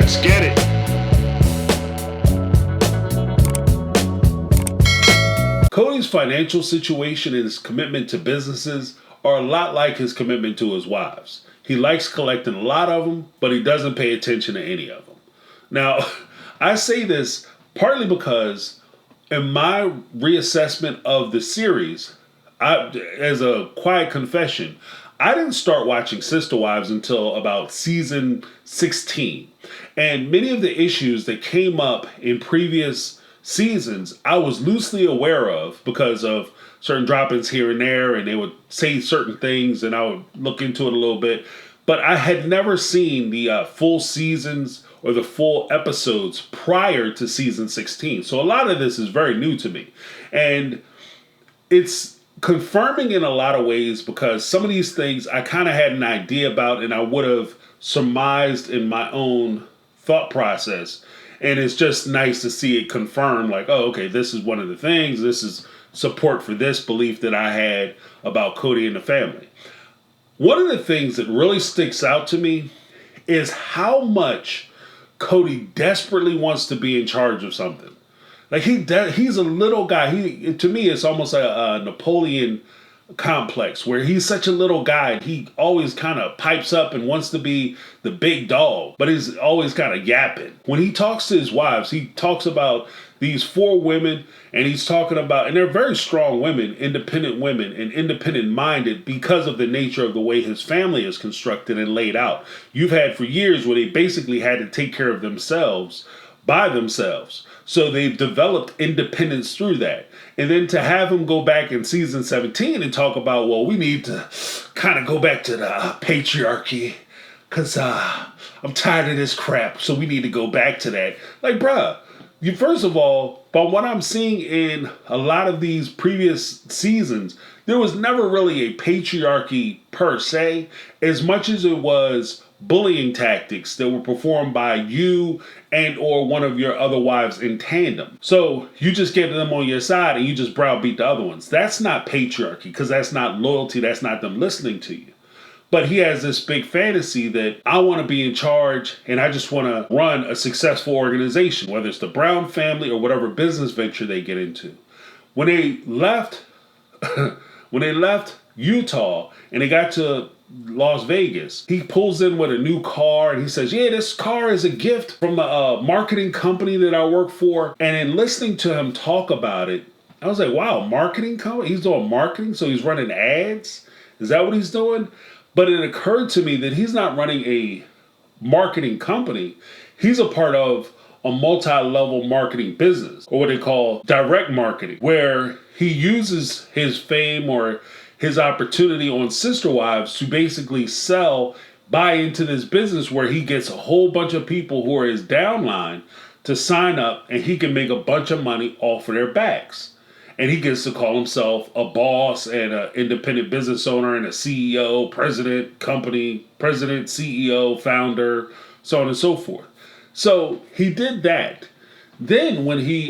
Let's get it. Cody's financial situation and his commitment to businesses are a lot like his commitment to his wives. He likes collecting a lot of them, but he doesn't pay attention to any of them. Now, I say this partly because in my reassessment of the series, as a quiet confession, I didn't start watching Sister Wives until about season 16. And many of the issues that came up in previous seasons, I was loosely aware of because of certain drop-ins here and there, and they would say certain things, and I would look into it a little bit. But I had never seen the full seasons or the full episodes prior to season 16. So a lot of this is very new to me. And it's confirming in a lot of ways because some of these things I kind of had an idea about and I would have surmised in my own thought process. And it's just nice to see it confirmed, like, oh, okay, this is one of the things. This is support for this belief that I had about Cody and the family. One of the things that really sticks out to me is how much Cody desperately wants to be in charge of something. Like he's a little guy. To me, it's almost a Napoleon complex where he's such a little guy. He always kind of pipes up and wants to be the big dog, but he's always kind of yapping. When he talks to his wives, he talks about these 4 women, and he's talking about, and they're very strong women, and independent minded because of the nature of the way his family is constructed and laid out. You've had for years where they basically had to take care of themselves by themselves. So they've developed independence through that. And then to have him go back in season 17 and talk about, well, we need to kind of go back to the patriarchy because I'm tired of this crap. So we need to go back to that. Like, bruh, first of all, by what I'm seeing in a lot of these previous seasons, there was never really a patriarchy per se, as much as it was bullying tactics that were performed by you and or one of your other wives in tandem. So you just get them on your side and you just browbeat the other ones. That's not patriarchy because that's not loyalty. That's not them listening to you. But he has this big fantasy that I want to be in charge and I just want to run a successful organization, whether it's the Brown family or whatever business venture they get into. When they left, Utah and they got to Las Vegas, he pulls in with a new car and he says, yeah, this car is a gift from the marketing company that I work for. And in listening to him talk about it, I was like, wow, marketing company? He's doing marketing? So he's running ads? Is that what he's doing? But it occurred to me that he's not running a marketing company. He's a part of a multi-level marketing business, or what they call direct marketing, where he uses his fame or his opportunity on Sister Wives to basically buy into this business where he gets a whole bunch of people who are his downline to sign up and he can make a bunch of money off of their backs. And he gets to call himself a boss and an independent business owner and a CEO, president, CEO, founder, so on and so forth. So he did that. Then when he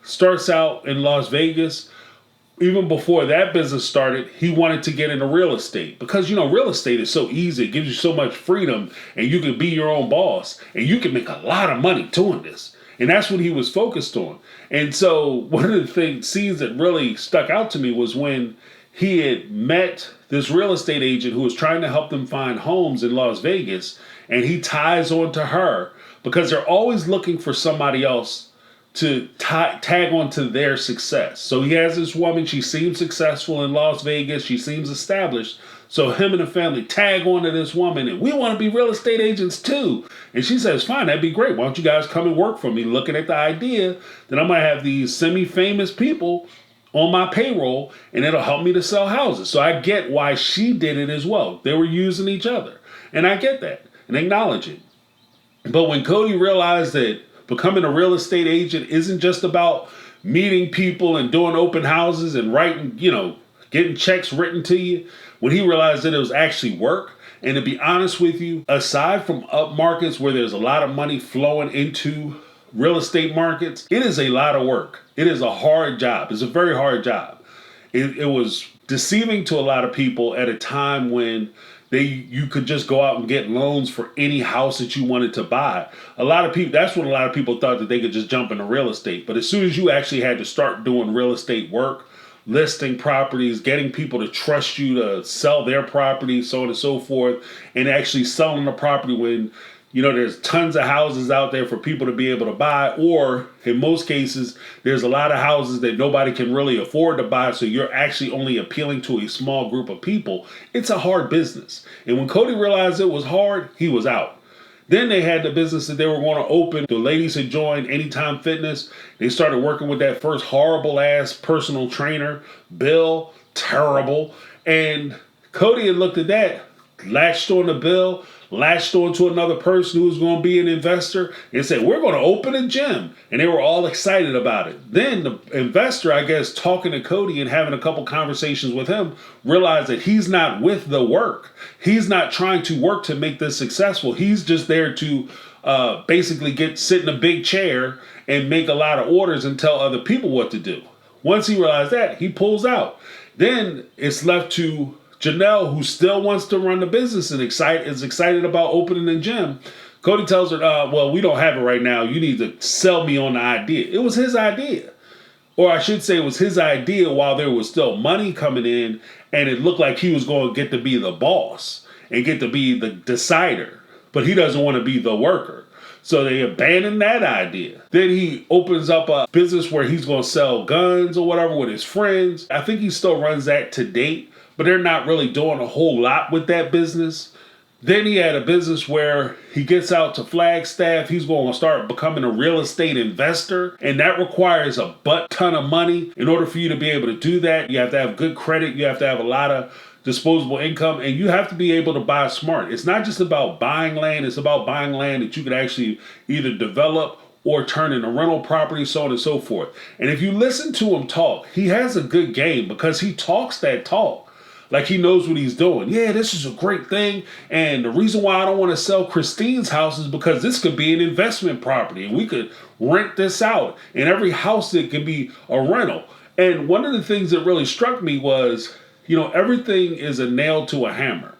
starts out in Las Vegas, even before that business started, he wanted to get into real estate because, real estate is so easy. It gives you so much freedom and you can be your own boss and you can make a lot of money doing this. And that's what he was focused on. And so one of the scenes that really stuck out to me was when he had met this real estate agent who was trying to help them find homes in Las Vegas. And he ties on to her because they're always looking for somebody else to tag on to their success. So he has this woman, she seems successful in Las Vegas, she seems established. So him and the family tag on to this woman and we want to be real estate agents too. And she says, fine, that'd be great. Why don't you guys come and work for me? Looking at the idea that I'm going to have these semi-famous people on my payroll and it'll help me to sell houses. So I get why she did it as well. They were using each other. And I get that and acknowledge it. But when Cody realized that becoming a real estate agent isn't just about meeting people and doing open houses and writing, getting checks written to you, when he realized that it was actually work, and to be honest with you, aside from up markets where there's a lot of money flowing into real estate markets, it is a lot of work. It is a hard job. It's a very hard job. It was deceiving to a lot of people at a time when you could just go out and get loans for any house that you wanted to buy. A lot of people, that's when a lot of people thought that they could just jump into real estate. But as soon as you actually had to start doing real estate work, listing properties, getting people to trust you to sell their property, so on and so forth, and actually selling the property when there's tons of houses out there for people to be able to buy, or in most cases, there's a lot of houses that nobody can really afford to buy, so you're actually only appealing to a small group of people. It's a hard business. And when Cody realized it was hard, he was out. Then they had the business that they were going to open. The ladies had joined Anytime Fitness. They started working with that first horrible ass personal trainer, Bill, terrible. And Cody had looked at that, latched on the bill, latched on to another person who was going to be an investor, and said, we're going to open a gym. And they were all excited about it. Then the investor, I guess, talking to Cody and having a couple conversations with him, realized that he's not with the work. He's not trying to work to make this successful. He's just there to basically sit in a big chair and make a lot of orders and tell other people what to do. Once he realized that, he pulls out. Then it's left to Janelle, who still wants to run the business and is excited about opening a gym. Cody tells her, well, we don't have it right now. You need to sell me on the idea. It was his idea. Or I should say it was his idea while there was still money coming in, and it looked like he was going to get to be the boss and get to be the decider. But he doesn't want to be the worker. So they abandoned that idea. Then he opens up a business where he's going to sell guns or whatever with his friends. I think he still runs that to date, but they're not really doing a whole lot with that business. Then he had a business where he gets out to Flagstaff. He's going to start becoming a real estate investor, and that requires a butt ton of money. In order for you to be able to do that, you have to have good credit. You have to have a lot of disposable income, and you have to be able to buy smart. It's not just about buying land. It's about buying land that you can actually either develop or turn into rental property, so on and so forth. And if you listen to him talk, he has a good game because he talks that talk. Like he knows what he's doing. Yeah, this is a great thing. And the reason why I don't want to sell Christine's house is because this could be an investment property. And we could rent this out. And every house that could be a rental. And one of the things that really struck me was, everything is a nail to a hammer.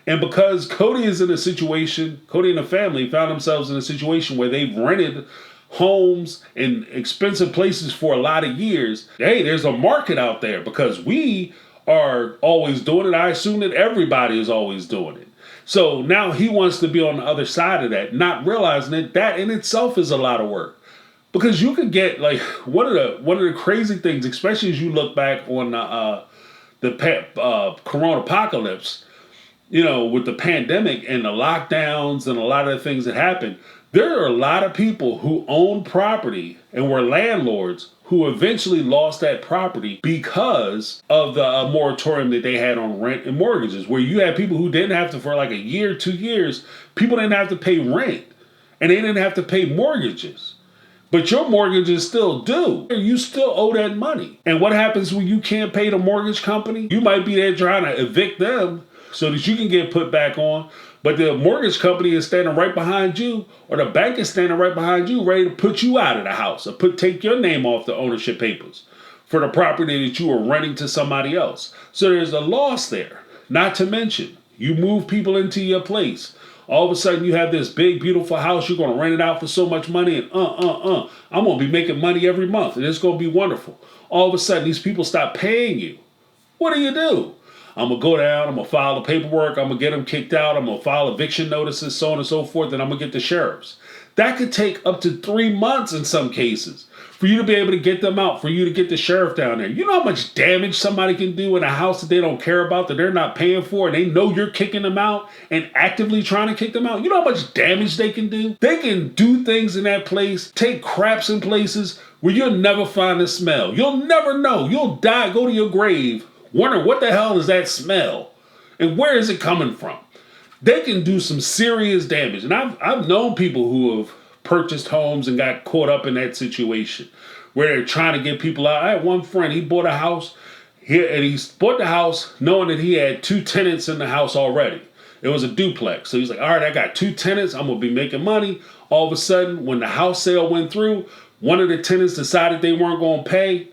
And because Cody is in a situation, Cody and the family found themselves in a situation where they've rented homes in expensive places for a lot of years. Hey, there's a market out there because we are always doing it. I assume that everybody is always doing it. So now he wants to be on the other side of that, not realizing that in itself is a lot of work. Because you could get one of the crazy things, especially as you look back on the Corona apocalypse, with the pandemic and the lockdowns and a lot of the things that happened. There are a lot of people who own property and were landlords who eventually lost that property because of the moratorium that they had on rent and mortgages, where you had people who didn't have to, for like a year, 2 years, people didn't have to pay rent and they didn't have to pay mortgages. But your mortgage is still due. You still owe that money. And what happens when you can't pay the mortgage company? You might be there trying to evict them so that you can get put back on. But the mortgage company is standing right behind you, or the bank is standing right behind you, ready to put you out of the house or take your name off the ownership papers for the property that you were renting to somebody else. So there's a loss there. Not to mention, you move people into your place. All of a sudden, you have this big, beautiful house. You're going to rent it out for so much money, and I'm going to be making money every month, and it's going to be wonderful. All of a sudden, these people stop paying you. What do? I'm going to go down, I'm going to file the paperwork, I'm going to get them kicked out, I'm going to file eviction notices, so on and so forth, and I'm going to get the sheriffs. That could take up to 3 months in some cases for you to be able to get them out, for you to get the sheriff down there. You know how much damage somebody can do in a house that they don't care about, that they're not paying for, and they know you're kicking them out and actively trying to kick them out? You know how much damage they can do? They can do things in that place, take craps in places where you'll never find the smell. You'll never know. You'll die, go to your grave, wonder what the hell is that smell and where is it coming from. They can do some serious damage. And I've known people who have purchased homes and got caught up in that situation where they're trying to get people out. I had one friend, he bought a house here, and he bought the house knowing that he had 2 tenants in the house already. It was a duplex. So he's like, all right, I got 2 tenants. I'm going to be making money. All of a sudden, when the house sale went through, one of the tenants decided they weren't going to pay.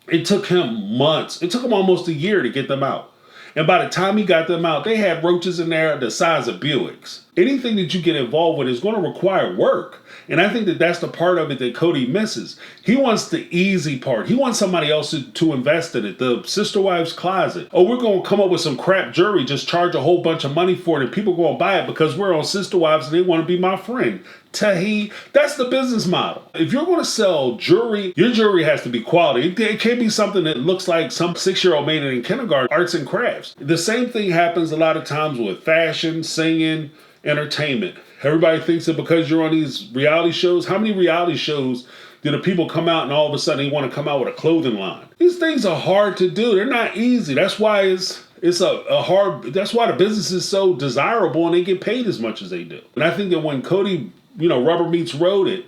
It took him months. It took him almost a year to get them out. And by the time he got them out, they had roaches in there the size of Buicks. Anything that you get involved with is going to require work. And I think that that's the part of it that Cody misses. He wants the easy part. He wants somebody else to invest in it. The sister wives closet. Oh, we're going to come up with some crap jewelry, just charge a whole bunch of money for it, and people going to buy it because we're on sister wives and they want to be my friend. Tahi, that's the business model. If you're going to sell jewelry, your jewelry has to be quality. It can't be something that looks like some 6-year-old made it in kindergarten, arts and crafts. The same thing happens a lot of times with fashion, singing, entertainment. Everybody thinks that because you're on these reality shows, how many reality shows do the people come out and all of a sudden they want to come out with a clothing line? These things are hard to do. They're not easy. That's why it's a hard, that's why the business is so desirable and they get paid as much as they do. And I think that when Cody, rubber meets road it,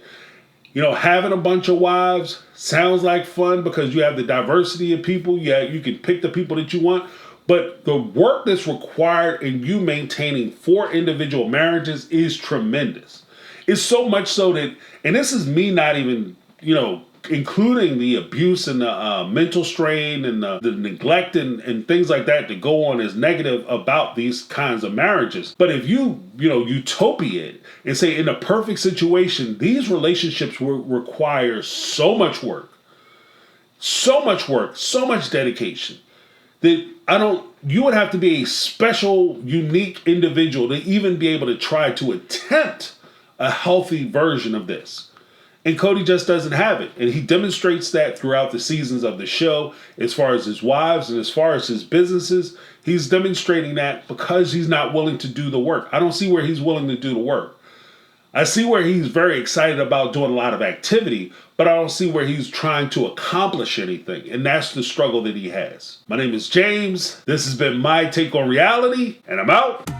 having a bunch of wives sounds like fun because you have the diversity of people. Yeah, you can pick the people that you want. But the work that's required in you maintaining 4 individual marriages is tremendous. It's so much so that, and this is me not even, including the abuse and the mental strain and the neglect and things like that go on as negative about these kinds of marriages. But if you utopia it and say in a perfect situation, these relationships require so much work, so much dedication that you would have to be a special, unique individual to even be able to try to attempt a healthy version of this. And Cody just doesn't have it. And he demonstrates that throughout the seasons of the show, as far as his wives and as far as his businesses. He's demonstrating that because he's not willing to do the work. I don't see where he's willing to do the work. I see where he's very excited about doing a lot of activity, but I don't see where he's trying to accomplish anything. And that's the struggle that he has. My name is James. This has been my take on reality, and I'm out.